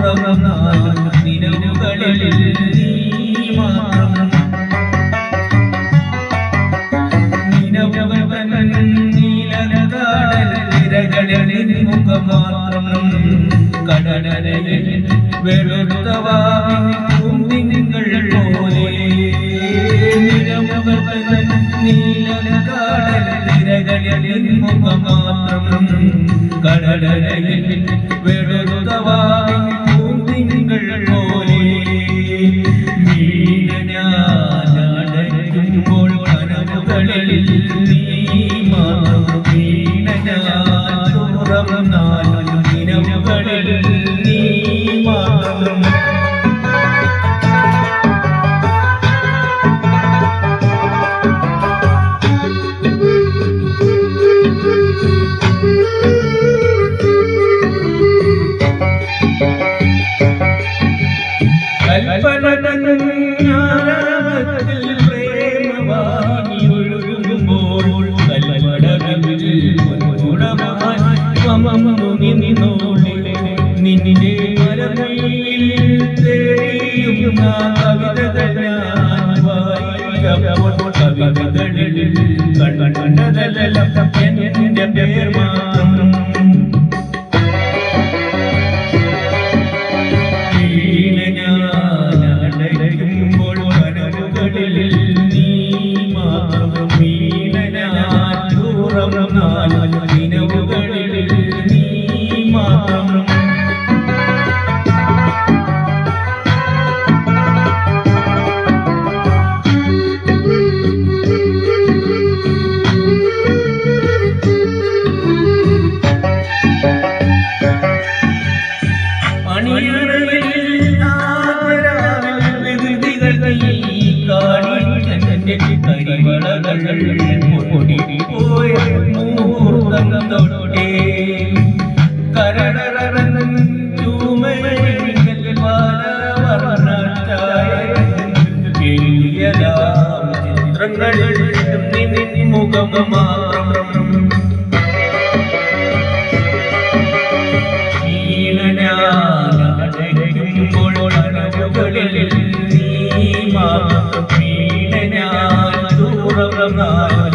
തുറന്നാലും നിലവുകളിൽ നീ മാത്രം നിലവുകൾ നീലകടൽ തിരകളിൽ മുഖമാത്രം കടലരയിൽ വെറുത്തവാകും നിങ്ങൾ പോലെ നിലവുകൾ നീലകടൽ തിരകളിൽ മുഖമാത്രം കടലരയിൽ വെറുത്തവാകും നിങ്ങൾ പോലെ മീനഞ്ഞാടയ്ക്കുമ്പോൾ കനവുകളിൽ നീ മാത്രം തുറന്നാലും നിലവുകളിൽ നീ മാത്രം കൽപ്പനത്തിൽ പ്രേമവാണിയൊഴുകുമ്പോൾ കൽവടവിൽ നിന്റെ മരമയിൽ തേടിയും കവിതകൾ ഞാൻ വായിച്ചപ്പോൾ കവിതകളിൽ കണ്ടതെല്ലാം എന്റെ പേർ മാത്രം ീനഞ്ഞാടയ്ക്കുമ്പോൾ കനവുകളിൽ നീ മാത്രം തുറന്നാലും നിലവുകളിൽ നീ മാത്രം പൊടിപ്പോയ മുഹൂർത്തം തൊട്ടേ കരടറൻ ചൂമയിൽ ചിത്രങ്ങളിൽ മുഖം മാത്രം ീനഞ്ഞാടയ്ക്കുമ്പോൾ കനവുകളിൽ നീ മാത്രം തുറന്നാലും